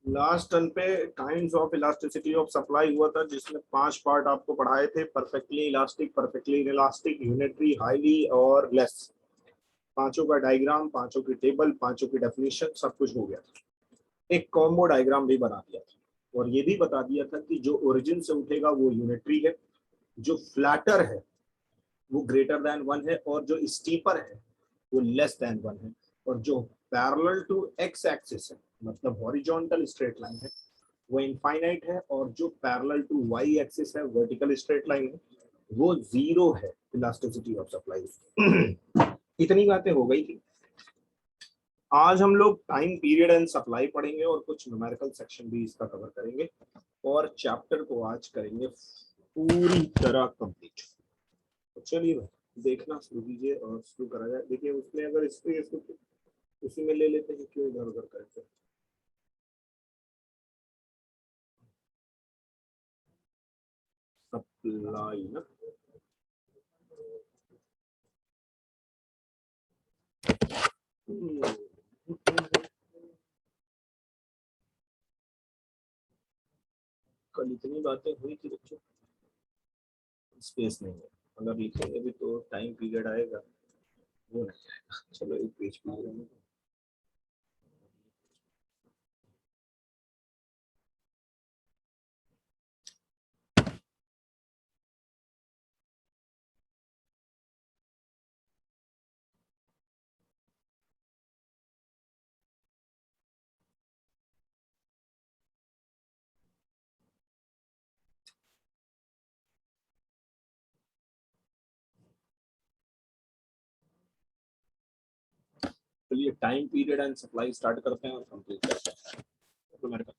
Last turn पे kinds of elasticity of supply हुआ था, जिसमें 5 पार्ट आपको पढ़ाए थे। Perfectly elastic, perfectly elastic, unitary, highly और लेस। पांचों का डायग्राम, पांचों की टेबल, पांचों की डेफिनेशन, सब कुछ हो गया था। एक कॉम्बो डायग्राम भी बना दिया था और ये भी बता दिया था कि जो ओरिजिन से उठेगा वो यूनिटरी है, जो फ्लैटर है वो ग्रेटर देन 1 है, और जो स्टीपर है वो लेस देन 1 है, और जो पैरेलल टू एक्स एक्सिस है, मतलब हॉरिजॉन्टल स्ट्रेट लाइन है, वो इनफाइनाइट है, और जो पैरेलल टू वाई एक्सिस है, वर्टिकल स्ट्रेट लाइन है, वो जीरो है इलास्टिसिटी ऑफ सप्लाई। इतनी बातें हो गई थी। आज हम लोग टाइम पीरियड एंड सप्लाई पढ़ेंगे और कुछ न्यूमेरिकल सेक्शन भी इसका कवर करेंगे, और चैप्टर को आज करेंगे पूरी तरह कंप्लीट। तो चलिए देखना शुरू कीजिए और शुरू करा जाए। देखिए उसमें अगर इसको उसी में ले लेते हैं, क्यों इधर उधर करते हैं। सप्लाई ना, कल इतनी बातें हुई थी बच्चों, स्पेस नहीं है। अगर लिखेंगे भी तो टाइम पीरियड आएगा, वो नहीं आएगा। चलो एक पेज पे चलिए time period and supply start करते हैं और कंप्लीट करते हैं। तो मेरे तो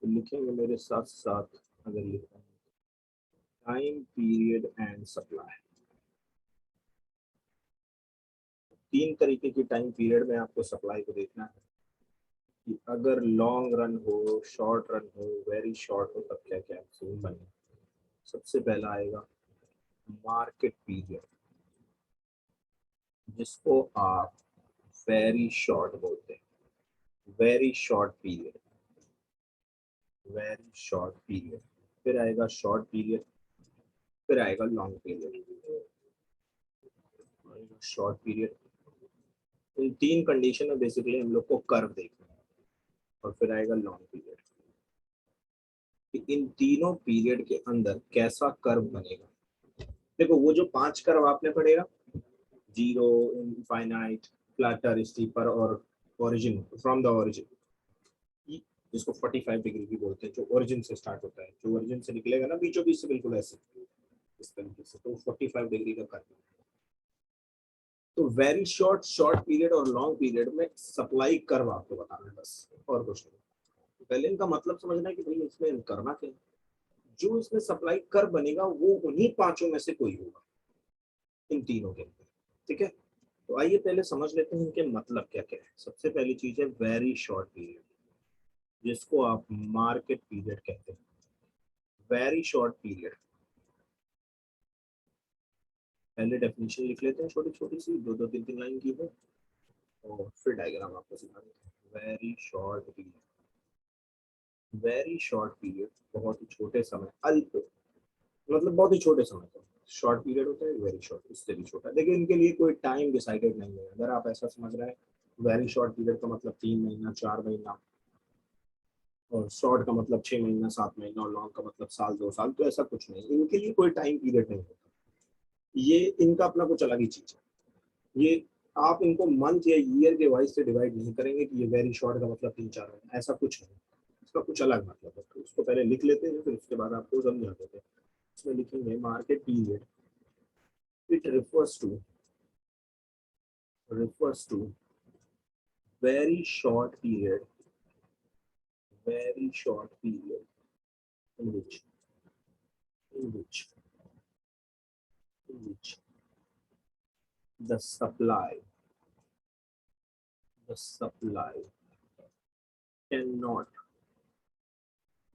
लिखेंगे मेरे साथ साथ, अगर लिखेंगे टाइम पीरियड एंड सप्लाई। तीन तरीके की टाइम पीरियड में आपको सप्लाई को देखना है कि अगर लॉन्ग रन हो, शॉर्ट रन हो, वेरी शॉर्ट हो, तब क्या क्या सीन बने। सबसे पहला आएगा मार्केट पीरियड, जिसको आप वेरी शॉर्ट बोलते हैं। Very short period, very short period. फिर आएगा शॉर्ट पीरियड, फिर आएगा लॉन्ग पीरियड। शॉर्ट पीरियड, इन तीन कंडीशन में बेसिकली हम लोग को कर्व देखना है। और फिर आएगा लॉन्ग पीरियड, कि इन तीनों पीरियड के अंदर कैसा कर्व बनेगा। देखो वो जो 5 कर्व आपने पढ़ेगा, जीरो, इनफाइनाइट, फ्लैटर, स्टीपर और ओरिजिन, फ्रॉम द ओरिजिन, जिसको 45 डिग्री भी बोलते हैं, जो ओरिजिन से स्टार्ट होता है, जो ओरिजिन से निकलेगा ना बीचों बीच से, बिल्कुल ऐसे इस तरीके से, तो 45 डिग्री का कर्व। तो वेरी शॉर्ट, शॉर्ट पीरियड और लॉन्ग पीरियड में सप्लाई कर्व आपको बताना है बस, और कुछ नहीं। तो पहले इनका मतलब समझना है कि भाई इसमें करना क्या है। जो इसमें सप्लाई कर्व बनेगा वो उन्हीं पांचों में से कोई होगा, इन तीनों के अंदर। ठीक है, तो आइए पहले समझ लेते हैं इनके मतलब क्या क्या है। सबसे पहली चीज है वेरी शॉर्ट पीरियड, जिसको आप मार्केट पीरियड कहते हैं। वेरी शॉर्ट पीरियड, पहले डेफिनेशन लिख लेते हैं, छोटी छोटी सी, दो दो तीन तीन लाइन की है, और फिर डायग्राम आपको सिखा देते हैं। Very short period, very short period, बहुत ही छोटे समय, अल्प, मतलब बहुत ही छोटे समय का शॉर्ट पीरियड होता है। वेरी शॉर्ट इससे भी छोटा, लेकिन इनके लिए कोई टाइम डिसाइडेड नहीं है। अगर आप ऐसा समझ रहे हैं वेरी शॉर्ट पीरियड का मतलब 3 महीना, 4 महीना, और शॉर्ट का मतलब 6 महीना, 7 महीना, और लॉन्ग का मतलब साल, 2 साल, तो ऐसा कुछ नहीं। इनके लिए कोई टाइम पीरियड नहीं होता। ये इनका अपना कुछ अलग ही चीज है। ये आप इनको मंथ या ईयर के वाइज से डिवाइड नहीं करेंगे कि ये वेरी शॉर्ट का मतलब 3-4 महीना, ऐसा कुछ नहीं। इसका कुछ अलग मतलब है, तो उसको पहले लिख लेते हैं, फिर उसके बाद आपको समझा देते हैं। इसमें लिखेंगे market period, it refers to very short period, very short period in in which in which the supply cannot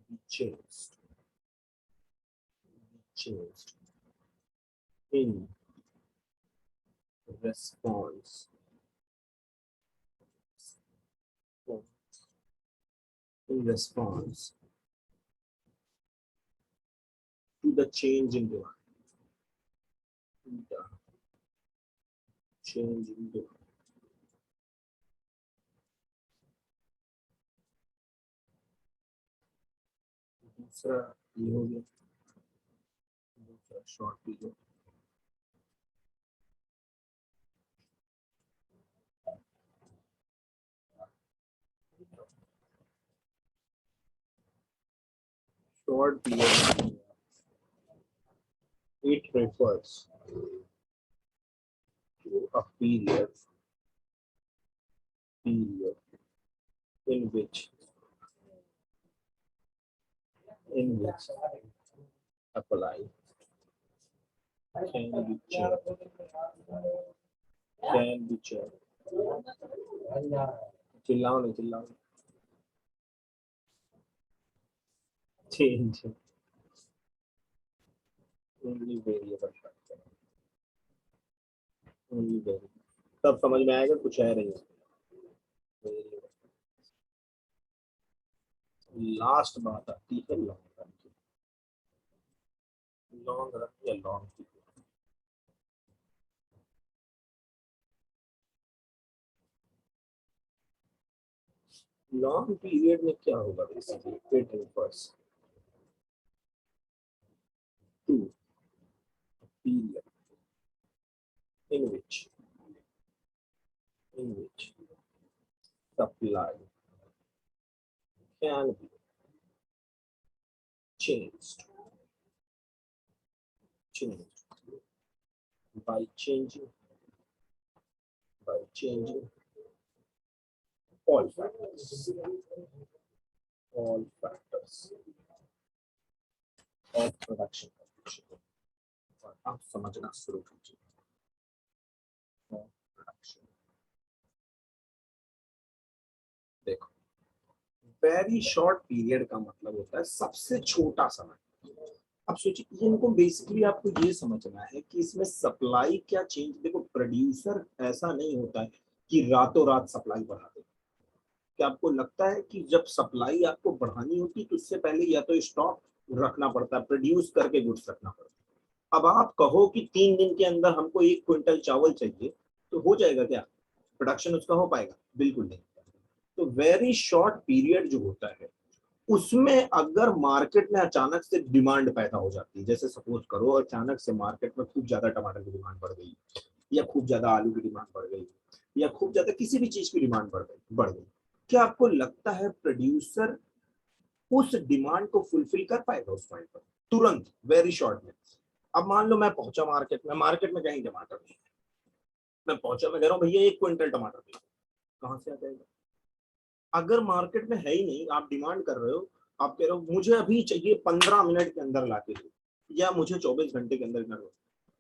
be changed in response in response to the change in demand. The change in demand. दूसरा ये हो गया, दूसरा short period. Short period, it refers to a period in which supply can be checked. चिल्लाओ नहीं, चिल्लाओ। Change only variable factor, only variable। तब समझ में आएगा कुछ है नहीं। लास्ट बात आती है लॉन्ग रन की। लॉन्ग रन या लॉन्ग की, लॉन्ग पीरियड में क्या होगा basically, it refers to period in which supply can be changed by changing all factors of production। और आप समझना शुरू कीजिए। देखो, वेरी शॉर्ट पीरियड का मतलब होता है सबसे छोटा समय। अब सोचिए, इनको बेसिकली आपको ये समझना है कि इसमें सप्लाई क्या चेंज। देखो, प्रोड्यूसर ऐसा नहीं होता है कि रातों रात सप्लाई बढ़ा दे। क्या आपको लगता है कि जब सप्लाई आपको बढ़ानी होती है तो उससे पहले या तो स्टॉक रखना पड़ता है, प्रोड्यूस करके गुड्स रखना पड़ता है। अब आप कहो कि 3 दिन के अंदर हमको 1 क्विंटल चावल चाहिए, तो हो जाएगा क्या? प्रोडक्शन उसका हो पाएगा? बिल्कुल नहीं। तो वेरी शॉर्ट पीरियड जो होता है उसमें अगर मार्केट में अचानक से डिमांड पैदा हो जाती है, जैसे सपोज करो अचानक से मार्केट में खूब ज्यादा टमाटर की डिमांड बढ़ गई, या खूब ज्यादा आलू की डिमांड बढ़ गई, या खूब ज्यादा किसी भी चीज की डिमांड बढ़ गई, क्या आपको लगता है प्रोड्यूसर उस डिमांड को फुलफिल कर पाएगा उस पॉइंट पर तुरंत, वेरी शॉर्ट में? अब मान लो मैं पहुंचा मार्केट में कहीं टमाटर नहीं है, मैं पहुंचा, मैं कह रहा हूँ भैया 1 क्विंटल टमाटर दे, कहाँ से आ जाएगा? अगर मार्केट में है ही नहीं, आप डिमांड कर रहे हो, आप कह रहे हो मुझे अभी चाहिए 15 मिनट के अंदर लाके दो, या मुझे 24 घंटे के अंदर करो,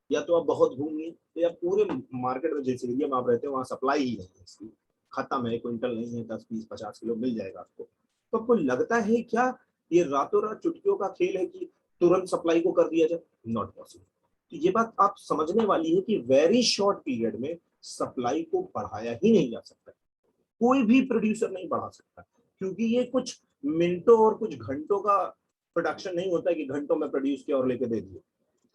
या तो आप बहुत घूमिए, या पूरे मार्केट में जैसे एरिया में आप रहते हो वहां सप्लाई ही नहीं है इसकी, खत्म है, क्विंटल नहीं है, 10 20 50 किलो मिल जाएगा आपको। तो आपको लगता है क्या ये रातों रात चुटकियों का खेल है कि तुरंत सप्लाई को कर दिया जाए? Not possible. तो ये बात आप समझने वाली है कि वेरी शॉर्ट पीरियड में सप्लाई को बढ़ाया ही नहीं जा सकता, कोई भी प्रोड्यूसर नहीं बढ़ा सकता, क्योंकि ये कुछ मिनटों और कुछ घंटों का प्रोडक्शन नहीं होता है कि घंटों में प्रोड्यूस किया और लेके दे दिया।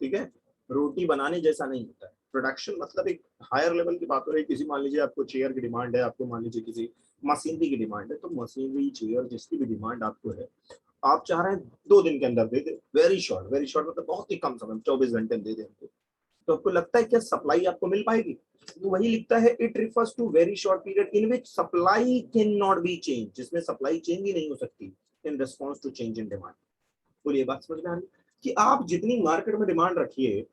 ठीक है, रोटी बनाने जैसा नहीं होता है प्रोडक्शन। मतलब एक हायर लेवल की बात हो रही है, किसी मान लीजिए आपको चेयर की डिमांड है, आपको मान लीजिए किसी मशीनरी की डिमांड है, तो मशीनरी चेयर जिसकी भी डिमांड आपको है, आप चाह रहे हैं 2 दिन के अंदर दे दे, वेरी शॉर्ट मतलब बहुत ही कम समय, 24 घंटे में दे दे हमको, तो आपको लगता है क्या सप्लाई आपको मिल पाएगी? तो वही लिखता है, it refers to very short period in which supply can not be change, जिसमें सप्लाई चेंज ही नहीं हो सकती in response to change in demand. बोलिए, बात समझ में आ रही कि आप जितनी मार्केट में डिमांड रखिए,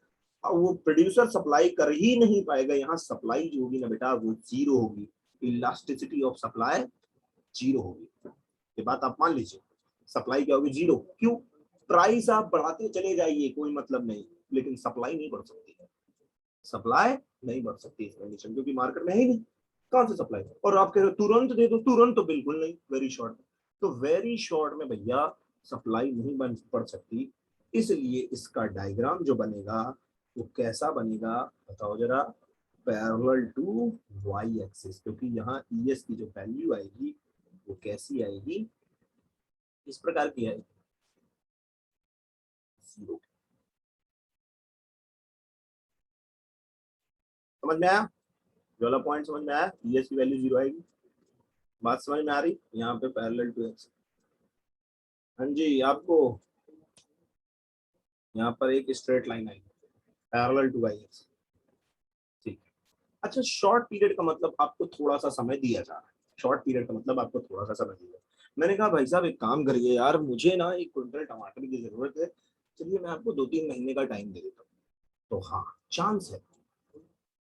वो प्रोड्यूसर सप्लाई कर ही नहीं पाएगा। यहाँ सप्लाई जो होगी ना बेटा, वो जीरो होगी, इलास्टिसिटी ऑफ सप्लाई जीरो होगी। ये बात आप मान लीजिए, सप्लाई क्या होगी? जीरो। क्यों? प्राइस आप बढ़ाते चले जाइए, कोई मतलब नहीं, लेकिन सप्लाई नहीं बढ़ सकती है, सप्लाई नहीं बढ़ सकती इस कंडीशन, क्योंकि मार्केट में है ही नहीं, कहां से सप्लाई? और आप कह रहे हो तुरंत दे दो, तुरंत तो बिल्कुल नहीं, वेरी शॉर्ट। तो वेरी शॉर्ट में भैया सप्लाई नहीं बन पड़ सकती, इसलिए इसका डायग्राम जो बनेगा वो कैसा बनेगा बताओ जरा? पैरेलल टू वाई एक्सिस, क्योंकि यहाँ ईएस की जो वैल्यू आएगी वो कैसी आएगी? इस प्रकार की है, जीरो। समझ में आया? जो वाला पॉइंट समझ में आया, ईएस की वैल्यू जीरो आएगी। बात समझ में आ रही? यहाँ पे पैरेलल टू एक्स। हाँ जी, आपको यहाँ पर एक स्ट्रेट लाइन आएगी पैरेलल टू वाई एक्स। ठीक है। अच्छा, शॉर्ट पीरियड का मतलब आपको थोड़ा सा समय दिया जा रहा है। शॉर्ट पीरियड का मतलब आपको थोड़ा सा समय दिया। मैंने कहा भाई साहब एक काम करिए यार, मुझे ना 1 क्विंटल टमाटर की जरूरत है, चलिए मैं आपको 2-3 महीने का टाइम दे देता हूँ। तो हाँ, चांस है,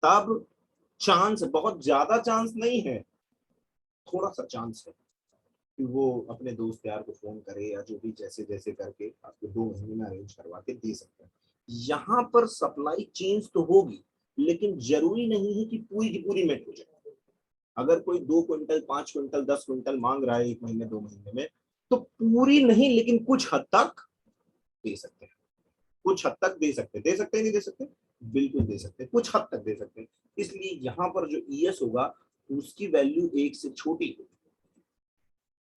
तब चांस, बहुत ज्यादा चांस नहीं है, थोड़ा सा चांस है कि वो अपने दोस्त यार को फोन करे या जो भी जैसे जैसे करके आपको 2 महीने में अरेंज करवा के दे सकते हैं। यहाँ पर सप्लाई चेंज तो होगी, लेकिन जरूरी नहीं है कि पूरी की पूरी मेट हो जाए। अगर कोई 2 क्विंटल, 5 क्विंटल, 10 क्विंटल मांग रहा है 1 महीने 2 महीने में, तो पूरी नहीं लेकिन कुछ हद तक दे सकते हैं। कुछ हद तक दे सकते हैं, नहीं दे सकते, बिल्कुल दे सकते हैं, कुछ हद तक दे सकते हैं। इसलिए यहाँ पर जो ईएस होगा उसकी वैल्यू 1 से छोटी होगी।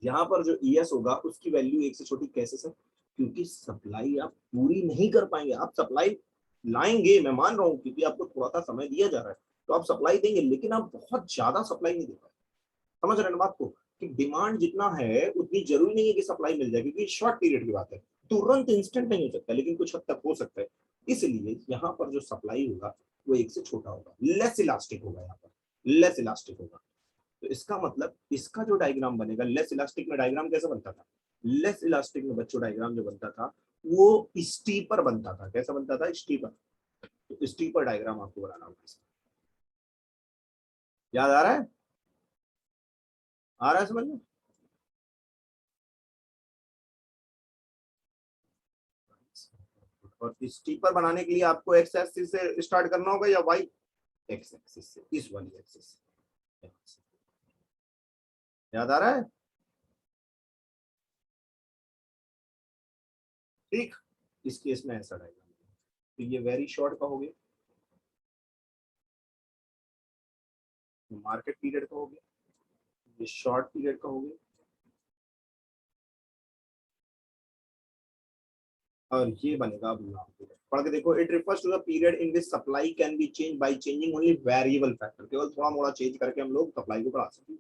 यहाँ पर जो ईएस होगा उसकी वैल्यू 1 से छोटी। कैसे सर? क्योंकि सप्लाई आप पूरी नहीं कर पाएंगे। आप सप्लाई लाएंगे, मैं मान रहा हूँ, क्योंकि आपको थोड़ा सा समय दिया जा रहा है, तो आप सप्लाई देंगे, लेकिन आप बहुत ज्यादा सप्लाई नहीं दे पाएंगे। समझ रहे हैं बात को? कि डिमांड जितना है उतनी जरूरी नहीं है कि सप्लाई मिल जाए, क्योंकि शॉर्ट पीरियड की बात है, तुरंत इंस्टेंट नहीं हो सकता, लेकिन कुछ हद तक हो सकता है। इसलिए यहाँ पर जो सप्लाई होगा वो 1 से छोटा होगा, लेस इलास्टिक होगा। यहाँ पर लेस इलास्टिक होगा। तो इसका मतलब इसका जो डायग्राम बनेगा, लेस इलास्टिक में डायग्राम कैसा बनता था? लेस इलास्टिक में बच्चों डायग्राम जो बनता था वो स्टीपर बनता था। कैसा बनता था? स्टीपर। तो स्टीपर डायग्राम आपको बनाना होगा। याद आ रहा है? आ रहा है समझ में? और स्टीपर बनाने के लिए आपको एक्स एक्सिस से स्टार्ट करना होगा या वाई एक्स एक्सिस से, इस वाली एक्सिस से। याद आ रहा है? ठीक। इस केस में ऐसा डायग्राम, तो ये वेरी शॉर्ट का हो गया, मार्केट पीरियड का हो गया, ये शॉर्ट पीरियड का हो गया, और ये बनेगा अब लॉन्ग पीरियड। पढ़ के देखो, it refers to the period in which supply can be change by changing only variable factor. केवल थोड़ा मोड़ा चेंज करके हम लोग सप्लाई को बढ़ा सकते हैं।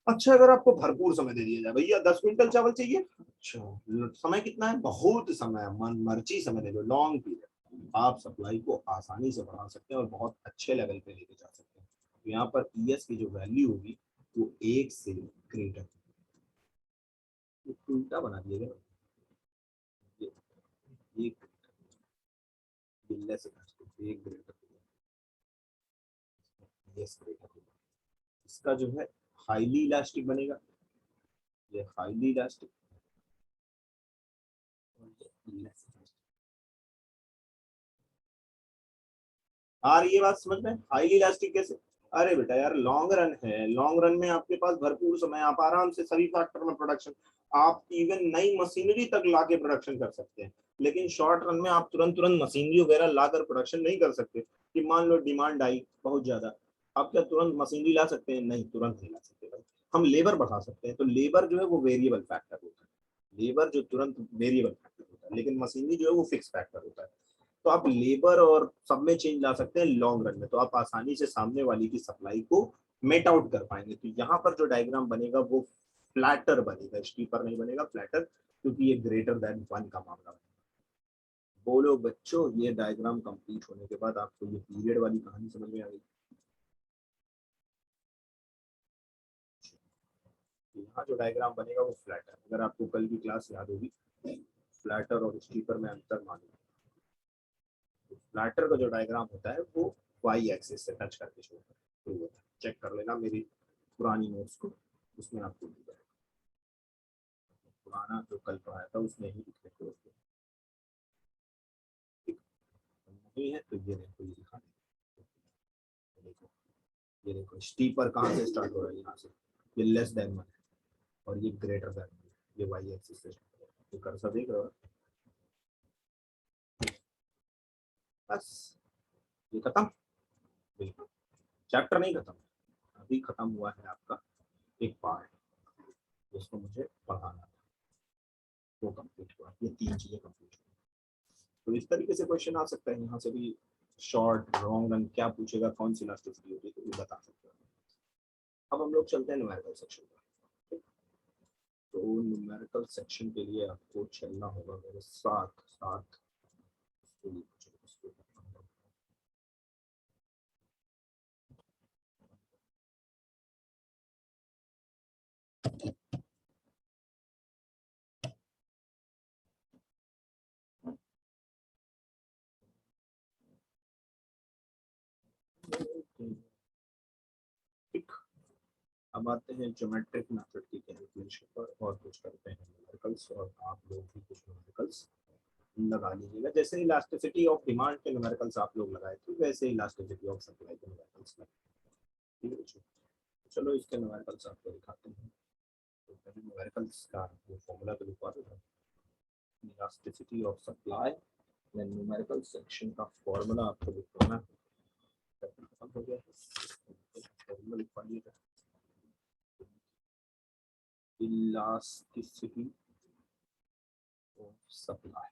अच्छा, अगर आपको भरपूर समय दे दिया जाए, भैया 10 क्विंटल चावल चाहिए, अच्छा समय कितना है? बहुत समय है, मन मर्जी समय दे दो, लॉन्ग पीरियड, आप सप्लाई को आसानी से बढ़ा सकते हैं और बहुत अच्छे लेवल पे लेके जा सकते हैं। तो यहाँ पर ईएस की जो वैल्यू होगी वो 1 से ग्रेटर, उल्टा बना दिएगा, ये एक से एक ग्रेटर, यस ग्रेटर। इसका जो है हाईली इलास्टिक बनेगा, ये हाईली इलास्टिक, आ रही है बात समझ में? हाईली इलास्टिक कैसे? अरे बेटा यार, लॉन्ग रन है, लॉन्ग रन में आपके पास भरपूर समय, आप आराम से सभी फैक्टर में प्रोडक्शन, आप इवन नई मशीनरी तक लाके प्रोडक्शन कर सकते हैं। लेकिन शॉर्ट रन में आप तुरंत तुरंत मशीनरी वगैरह लाकर प्रोडक्शन नहीं कर सकते। कि मान लो डिमांड आई बहुत ज्यादा, आप क्या तुरंत मशीनरी ला सकते हैं? नहीं, तुरंत नहीं ला सकते भाई। हम लेबर बढ़ा सकते हैं, तो लेबर जो है वो वेरिएबल फैक्टर होता है, लेबर जो तुरंत वेरिएबल फैक्टर होता है, लेकिन मशीनरी जो है वो फिक्स फैक्टर होता है। तो आप लेबर और सब में चेंज ला सकते हैं लॉन्ग रन में, तो आप आसानी से सामने वाली की सप्लाई को मेट आउट कर पाएंगे। तो यहाँ पर जो डायग्राम बनेगा वो फ्लैटर बनेगा, स्टीपर नहीं बनेगा, फ्लैटर, क्योंकि ये ग्रेटर देन 1 का मामला है। बोलो बच्चों, ये डायग्राम कंप्लीट होने के बाद आपको ये पीरियड वाली कहानी समझ में आ गई? यहाँ जो डायग्राम बनेगा वो फ्लैटर, अगर आपको कल की क्लास याद होगी, फ्लैटर और स्टीपर में अंतर मालूम, फ्लैटर का जो डायग्राम होता है वो वाई एक्सिस से टच करके शो करता है। तो चेक कर लेना मेरी पुरानी नोट्स को, उसमें आपको मिल जाएगा। पुराना जो कल पढ़ाया था उसमें ही लिखने को नहीं है, तो ये देखो, ये दिखा देखो, ये देखो स्टीपर कहाँ से स्टार्ट हो रहा है? यहाँ से, ये लेस देन 1 है और ये ग्रेटर देन 1, ये वाई एक्सिस से, ये कर्सर देख रहे हो? बस ये खत्म। बिल्कुल, चैप्टर नहीं खत्म, अभी खत्म हुआ है आपका एक पार्ट जिसको मुझे पढ़ाना था। ये 3 चीजें कंफ्यूज। तो इस तरीके से क्वेश्चन आ सकता है, यहाँ से भी शॉर्ट लॉन्ग रन क्या पूछेगा, कौन सी इलास्टिसिटी होती है, तो ये बता सकते हैं। अब हम लोग चलते हैं न्यूमेरिकल सेक्शन पर। तो न्यूमेरिकल सेक्शन के लिए आपको चलना होगा मेरे साथ साथ। ठीक, अब आते हैं ज्योमेट्रिक मेथड की कैलकुलेशन पर और कुछ करते हैं न्यूमेरिकल्स, और आप लोग भी कुछ न्यूमेरिकल्स लगा लीजिएगा। जैसे इलास्टिसिटी ऑफ डिमांड के न्यूमेरिकल्स आप लोग लगाए थे, वैसे इलास्टिसिटी ऑफ सप्लाई के न्यूमेरिकल्स लगाए। ठीक है, चलो इसके न्यूमेरिकल्स आपको दिखाते हैं। तो पहले न्यूमेरिकल्स का वो फॉर्मूला तो लिखवा दो, elasticity of supply, then numerical section का फॉर्मूला आपको लिखवाना है। खत्म हो गया, फॉर्मूला लिखवा लीजिएगा। इलास्टिसिटी ऑफ सप्लाई,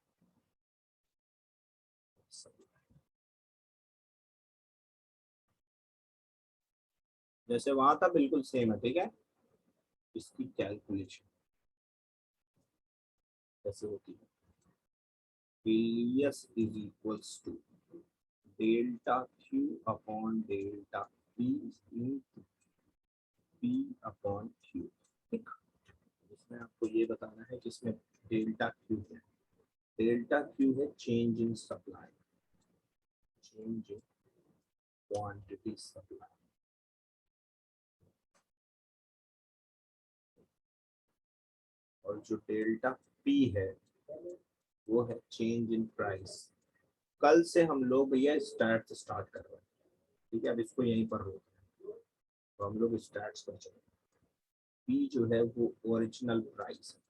जैसे वहां था बिल्कुल सेम है। ठीक है, इसकी कैलकुलेशन कैसे होती है, PS is equals to delta Q upon delta P into P upon Q। ठीक, इसमें आपको ये बताना है कि इसमें डेल्टा Q है, डेल्टा Q है change in supply, change in quantity supply, और जो डेल्टा P है वो है चेंज इन प्राइस। कल से हम लोग भैया स्टार्ट कर रहे हैं। ठीक है, अब इसको यहीं पर रोकते हैं, तो हम लोग स्टार्ट पर चले। P जो है वो ओरिजिनल प्राइस है,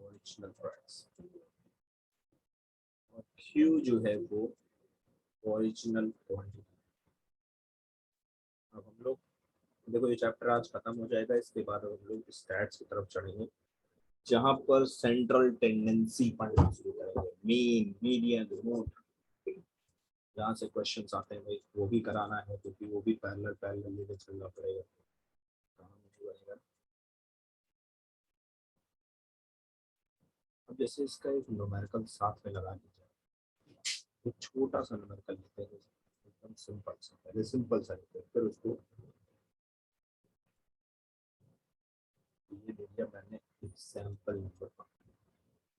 ओरिजिनल प्राइस, और Q जो है वो ओरिजिनल क्वांटिटी। अब हम लोग देखो ये चैप्टर आज खत्म हो जाएगा, इसके बाद हम लोग स्टैट्स की तरफ चढ़ेंगे, जहां पर सेंट्रल टेंडेंसी पढ़ना शुरू करेंगे, मीन मीडियन रिमोट, जहाँ से क्वेश्चंस आते हैं भाई वो भी कराना है, क्योंकि वो भी पैरेलल पैरेलल लेके चलना पड़ेगा, काम नहीं बनेगा। अब जैसे इसका एक न्यूमेरिकल साथ में लगा दीजिए, एक छोटा सा न्यूमेरिकल लेते हैं, एकदम सिंपल सा, पहले सिंपल सा लेते हैं, फिर उसको ये ले लिया मैंने एग्जाम्पल नंबर 5,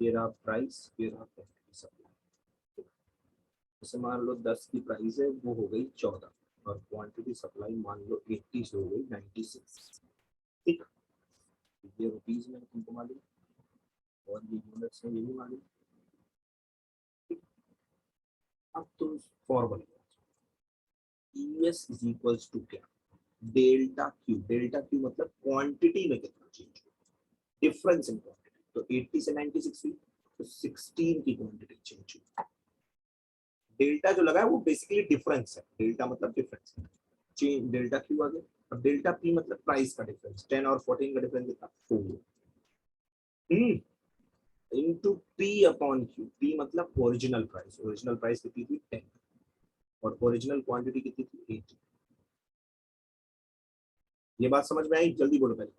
ये रहा प्राइस, ये रहा क्वांटिटी सप्लाई। जैसे मान लो 10 की प्राइस है, वो हो गई 14, और क्वांटिटी सप्लाई मान लो 80 से हो गई 96। ठीक, ये रुपीज में तुमको मालूम, और ये यूनिट्स में ये भी मालूम। अब तुम formula ES is equals to क्या, डेल्टा Q, डेल्टा Q मतलब क्वांटिटी में कितना चेंज हुआ, डिफरेंस इन क्वांटिटी। तो 80 से 96 हुई, तो 16 की क्वांटिटी चेंज हुई। डेल्टा जो लगा है वो बेसिकली डिफरेंस है, डेल्टा मतलब डिफरेंस, चेंज डेल्टा Q आ गया। अब डेल्टा P मतलब प्राइस का डिफरेंस, 10 और 14 का डिफरेंस कितना, 4 into P upon Q। P मतलब ओरिजिनल प्राइस, ओरिजिनल प्राइस कितनी थी 10, और ओरिजिनल क्वांटिटी कितनी थी 80। ये बात समझ में आई, जल्दी बोलो पहले।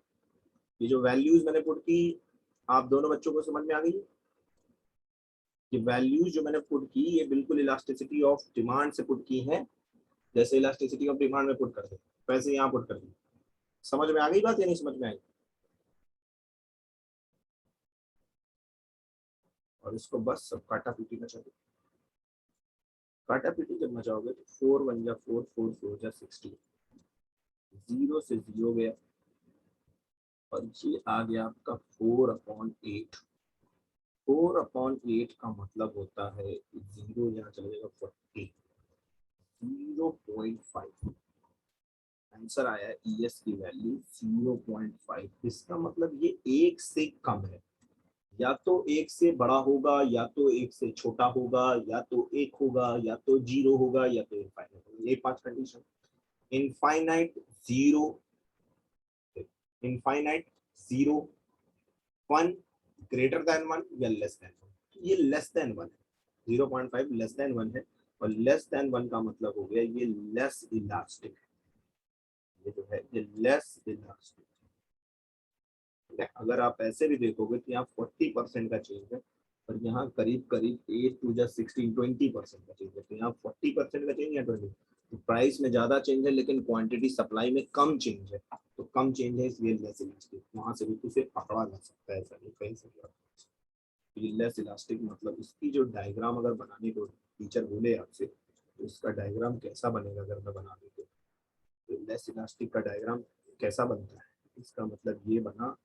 ये जो वैल्यूज मैंने पुट की, आप दोनों बच्चों को समझ में आ गई। ये वैल्यूज जो मैंने पुट की, ये बिल्कुल इलास्टिसिटी ऑफ डिमांड से पुट की है, जैसे इलास्टिसिटी ऑफ डिमांड में पुट कर दे वैसे यहाँ पुट कर दी। समझ में आ गई बात या नहीं समझ में आई? और इसको बस सब काटा पीटी में चाहिए, काटा पीटी जब मचाओगे तो 4 1 जा 4, 4 4 जा 16, 0 से 0 गया, और ये आ गया आपका 4/8। 4/8 का मतलब होता है 0 यहाँ चले जाएगा 40, 0.5। आंसर आया है ES की वैल्यू 0.5। इसका मतलब ये 1 से कम है, या तो 1 से बड़ा होगा, या तो 1 से छोटा होगा, या तो 1 होगा, या तो 0 होगा, या तो इनफाइनाइट होगा। ये 5 condition, infinite 0, infinite 0, 1, greater than 1 या लेस देन 1। ये लेस देन 1 है, 0.5 लेस देन 1 है, और लेस देन 1 का मतलब हो गया ये लेस इलास्टिक है, ये जो है ये लेस इलास्टिक है। अगर आप ऐसे भी देखोगे तो यहाँ 40% का चेंज है, और यहाँ करीब करीब 8 to 16 20% का चेंज है, तो यहाँ 40% का चेंज या 20, तो प्राइस में ज्यादा चेंज है लेकिन क्वांटिटी सप्लाई में कम चेंज है, तो कम चेंज है इसलिए लेस इलास्टिक। वहां से भी उसे पकड़ा जा सकता है, ऐसा नहीं कहीं से भी। लेस इलास्टिक मतलब इसकी जो डायग्राम अगर बनाने को टीचर बोले आपसे, तो इसका डायग्राम कैसा बनेगा अगर मैं बना दूँ तो लेस इलास्टिक का डायग्राम कैसा बनता है, इसका मतलब ये बना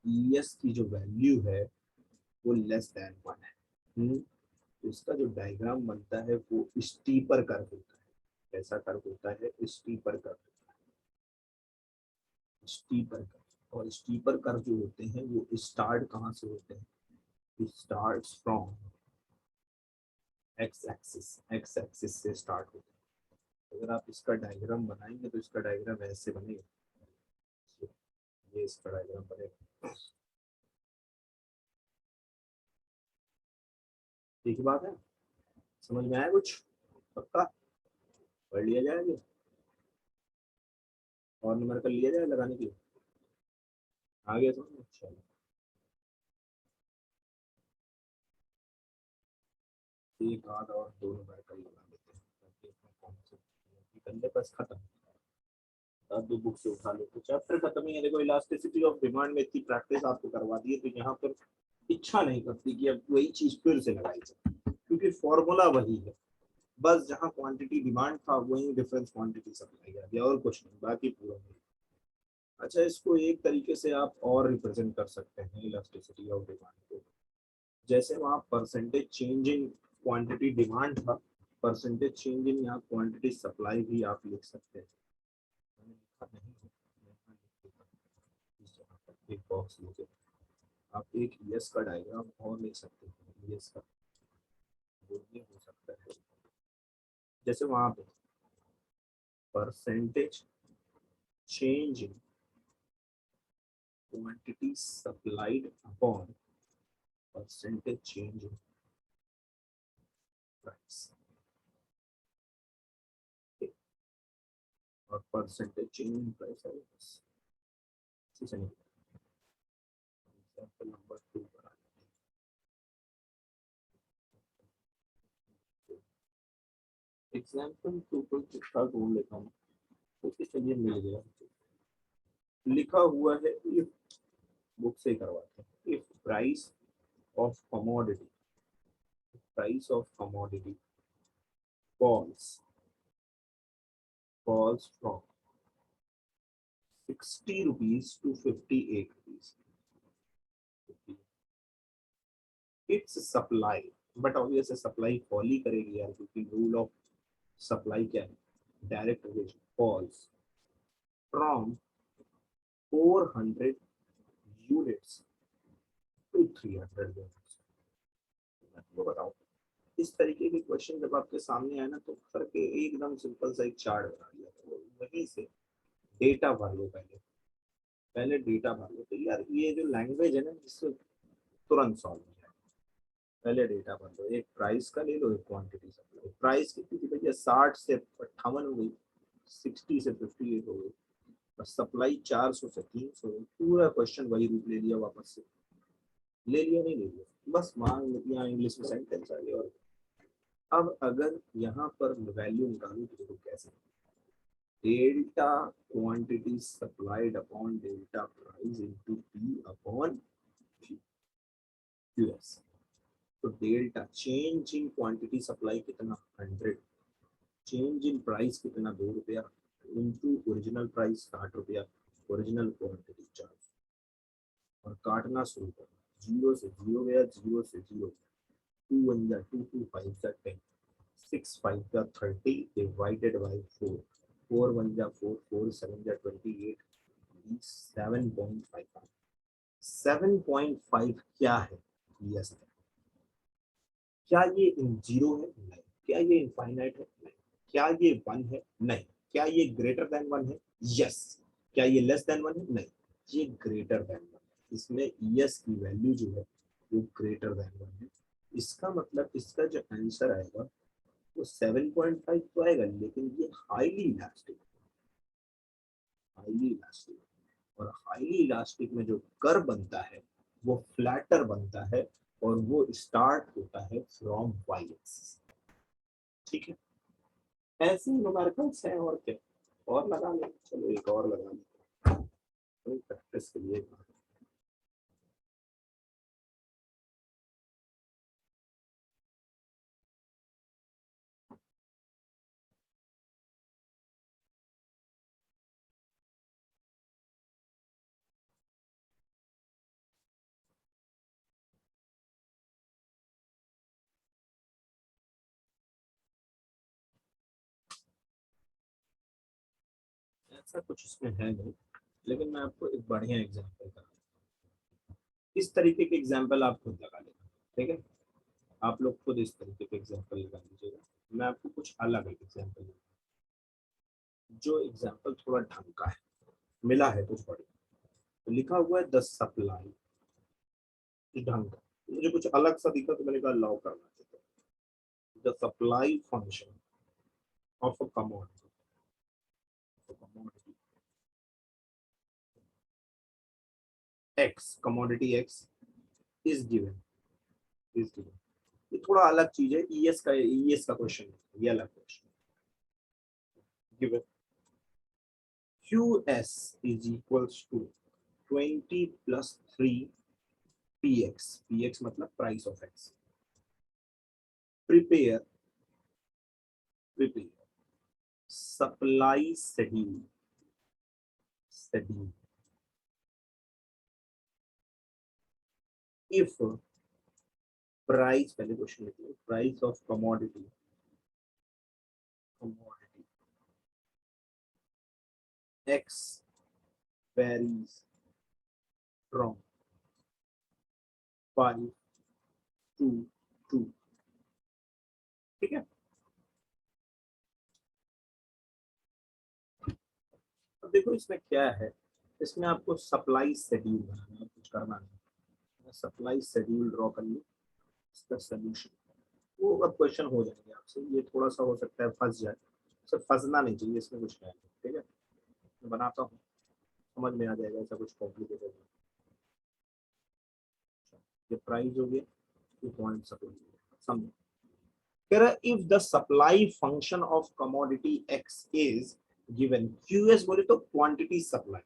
ES की जो वैल्यू है वो लेस देन 1 है। तो इसका जो डायग्राम बनता है वो स्टीपर कर्व होता है। कैसा कर्व होता है? Steeper curve, steeper curve. और स्टीपर कर्व जो होते हैं वो स्टार्ट कहाँ से होते हैं? स्टार्ट फ्रॉम एक्स एक्सिस से स्टार्ट होते हैं। अगर आप इसका डायग्राम बनाएंगे तो इसका डायग्राम ऐसे बनेगा, ये इसका डायग्राम बनेगा। ठीक है, बात है, समझ में आया कुछ? पक्का पढ़ लिया जाएगा और नंबर कर लिया जाए लगाने के लिए, आगे समझ में? चलो एक आध और दो नंबर का लगा देते हैं ताकि अपना कॉन्सेप्ट करने बस खत्म। अब दो बुक से उठा लो तो चैप्टर खत्म ही है। देखो इलास्टिसिटी ऑफ डिमांड में इतनी प्रैक्टिस आपको करवा दी है, तो यहाँ पर इच्छा नहीं करती कि अब वही चीज फिर से लगाई जाए, क्योंकि फॉर्मूला वही है, बस जहाँ क्वांटिटी डिमांड था वही डिफरेंस क्वांटिटी सप्लाई आ गया और कुछ नहीं, बाकी पूरा नहीं। अच्छा, इसको एक तरीके से आप और रिप्रेजेंट कर सकते हैं इलास्टिसिटी ऑफ डिमांड को, जैसे वहाँ percentage change in quantity demand था, परसेंटेज चेंज इन यहाँ क्वांटिटी सप्लाई भी आप लिख सकते हैं। एक बॉक्स लीजिए, आप एक यस का डायग्राम और लिख सकते हैं, यस का ये हो सकता है, जैसे वहाँ पे percentage change in quantity supplied upon percentage change in price, और परसेंटेज चेंज इन प्राइस है बस, इसी से नहीं। एग्जांपल नंबर 2 पर एग्जांपल 2 पर कितना ढूंढ लेता हूँ तो चलिए मिल गया, लिखा हुआ है, इफ बुक से करवाते हैं, if price of commodity, price of commodity falls from 60 rupees to 58 rupees, its supply, but obviously supply fall ही करेगी यार, क्योंकि रूल ऑफ सप्लाई क्या है? Direct relation, falls from 400 units to 300 units. मैं बताऊं, इस तरीके के क्वेश्चन जब आपके सामने आए ना तो करके एकदम सिंपल सा एक चार्ट बना लिया, तो वहीं से डेटा भर लो, पहले पहले डेटा भर लो, तो यार ये जो लैंग्वेज है ना जिससे तुरंत सॉल्व हो जाए। पहले डेटा भर लो, एक प्राइस का ले लो, एक क्वांटिटी सप्लाई। प्राइस कितनी थी भैया? 60 से 58 हो गई, 60 से 58 हो गई, और सप्लाई 400 से 300 हो गई। पूरा क्वेश्चन वही रूप ले लिया, वापस से ले लिया, नहीं ले लिया, बस मान लिया, इंग्लिश में सेंटेंस आ गया। और अब अगर यहाँ पर वैल्यू निकालू तो देखो कैसे, delta quantity supplied upon delta price into P upon QS. तो delta change in quantity supply कितना? 100, चेंज इन प्राइस कितना? 2 रुपया, इनटू ओरिजिनल प्राइस 60 रुपया, ओरिजिनल क्वांटिटी चार्ज, और काटना शुरू करना, 0 से 0 गया, 0 से 0, 2 1 जा 2, 2 5 जा 10, 6 5 जा 30 डिवाइडेड बाई 4, 4 1 जा 4, 4 7 जा 28, 7.5। 7.5 क्या है? यस है। क्या ये जीरो है? नहीं। क्या ये इनफाइनाइट है? नहीं। क्या ये 1 है? नहीं। क्या ये ग्रेटर देन 1 है? यस। क्या ये लेस देन 1 है? नहीं, ये ग्रेटर देन 1। इसमें ES की वैल्यू जो है वो ग्रेटर देन 1 है। इसका मतलब इसका जो आंसर आएगा वो 7.5 तो आएगा, लेकिन ये हाईली इलास्टिक, हाईली इलास्टिक, और हाईली इलास्टिक में जो कर्व बनता है वो फ्लैटर बनता है, और वो स्टार्ट होता है फ्रॉम वाई एक्सिस। ठीक है, ऐसे न्यूमेरिकल्स हैं, और क्या, और लगा लें, चलो एक और लगा लें प्रैक्टिस के लिए। ऐसा कुछ इसमें है नहीं, लेकिन मैं आपको एक बढ़िया एग्जांपल करूँ। इस तरीके के एग्जांपल आप खुद लगा लेना, ठीक है, आप लोग खुद इस तरीके के एग्जांपल लगा लीजिएगा। मैं आपको कुछ अलग एग्जांपल, जो एग्जांपल थोड़ा ढंग का है, मिला है कुछ बढ़िया, तो लिखा हुआ है द सप्लाई, ढंग का, मुझे कुछ अलग सा दिखा तो मैंने कहा लॉ करना चाहिए। The supply function of a commodity, x, commodity x is given, is given, ये थोड़ा अलग चीज है, ईएस का क्वेश्चन है, ये अलग question. Given QS is equals to 20 plus 3 PX, PX मतलब price of X. Prepare supply schedule, if price, पहले क्वेश्चन लिख लो, price of commodity X varies from 5 to 2, ठीक है। अब देखो इसमें क्या है, इसमें आपको सप्लाई शेड्यूल बनाना है, कुछ करना नहीं, सप्लाई शेड्यूल ड्रॉ कर लो, इसका सोल्यूशन, वो अब क्वेश्चन हो जाएंगे आपसे, ये थोड़ा सा हो सकता है फंस जाए, सिर्फ फंसना नहीं चाहिए, इसमें कुछ है, ठीक है, मैं बनाता हूँ, समझ में आ जाएगा, ऐसा कुछ कॉम्प्लिकेटेड नहीं। ये प्राइस हो गया, ये पॉइंट सप्लाई, समझो, कह रहा है if the supply function of commodity x is given, QS बोले तो quantity supply,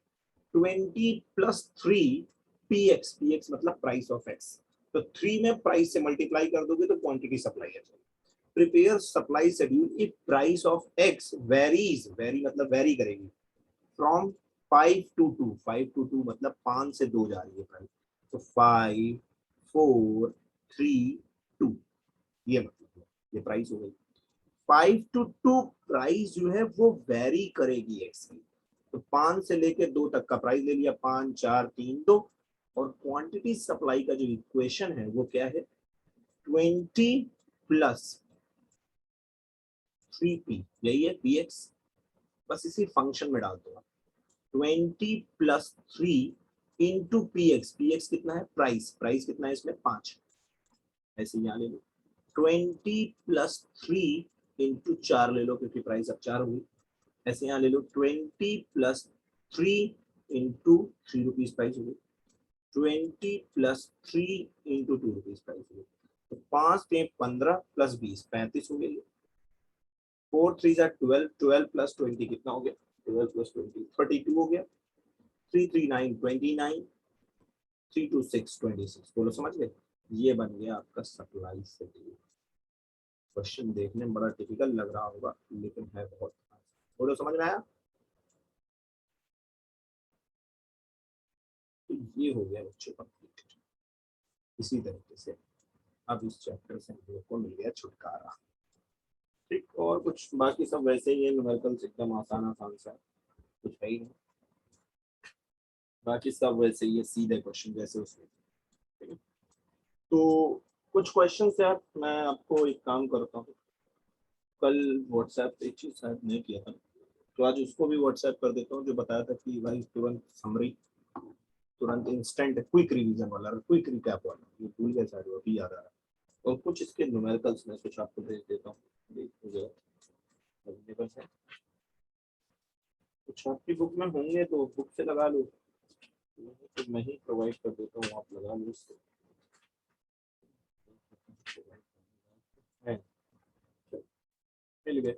20 plus 3 px, px मतलब प्राइस ऑफ एक्स, तो 3 में प्राइस से मल्टीप्लाई कर दोगे तो क्वांटिटी सप्लाई है। Prepare supply schedule if price of x varies, very मतलब वेरी करेगी, फ्रॉम 5 to 2, 5 to 2 मतलब 5 से 2 जा रही है प्राइस, तो 5 4 3 2, ये मतलब ये प्राइस हो गई। 5 to 2 प्राइस जो है वो वेरी करेगी एक्स की, तो 5 से लेके 2 तक का प्राइस ले लिया, 5 4 3 2, और क्वांटिटी सप्लाई का जो इक्वेशन है वो क्या है, 20 प्लस 3p, यही है px, बस इसी फंक्शन में डाल दो, 20 प्लस 3 इंटू px, px कितना है, प्राइस, प्राइस कितना है इसमें 5, ऐसे यहाँ ले लो, 20 प्लस 3 इंटू 4 ले लो, क्योंकि प्राइस अब 4 हुई, ऐसे यहाँ ले लो 20 प्लस 3 इंटू 3 रुपीज प्राइस हुई, 20 प्लस 3 इंटू 2 रुपीज प्राइस हुई, तो 5 पे 15 प्लस 20 35 हो गई, 4 3 जा 12, 12 प्लस 20 कितना हो गया, 12 प्लस 20 32 हो गया, 3 3 9 29, 3 2 6 26, बोलो समझ गए, ये बन गया आपका सप्लाई शेड्यूल। क्वेश्चन देखने में बड़ा टिपिकल लग रहा होगा, लेकिन है बहुत, बोलो समझ में आया। तो ये हो गया बच्चों कंप्लीट, इसी तरीके से अब इस चैप्टर से हम लोग को मिल गया छुटकारा, ठीक, और कुछ बाकी सब वैसे ही है, न्यूमेरिकल्स एकदम आसान आसान सा, कुछ है ही नहीं, बाकी सब वैसे ही है, सीधे क्वेश्चन जैसे उसमें, ठीक है। तो कुछ क्वेश्चन यार मैं आपको एक काम करता हूँ, कल व्हाट्सएप पे एक चीज शायद नहीं किया था, तो आज उसको भी व्हाट्सएप कर देता हूँ, जो बताया था कि भाई तुरंत समरी, तुरंत इंस्टेंट क्विक रिवीजन वाला, क्विक रिकैप वाला, ये भूल गए शायद, वो भी याद आ रहा है। और कुछ इसके न्यूमेरिकल्स में कुछ आपको भेज देता हूँ, कुछ आपकी बुक में होंगे तो बुक से लगा लो, तो मैं ही प्रोवाइड कर देता हूँ, आप लगा लो इससे। मिल गए,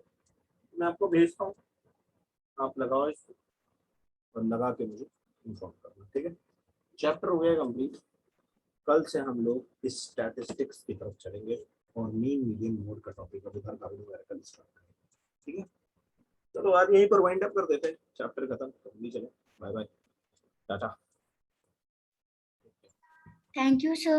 मैं आपको भेजता हूँ, आप लगाओ इसको और लगा के मुझे इन्फॉर्म करना, ठीक है। चैप्टर हो गया कंप्लीट। कल से हम लोग इस स्टैटिस्टिक्स की तरफ चलेंगे और मीन मीडियन मोड का टॉपिक अब उधर का कल स्टार्ट करेंगे, ठीक है। चलो आज यहीं पर वाइंड अप कर देते हैं, चैप्टर खत्म कर, चलो बाय बाय, टाटा। Thank you, sir.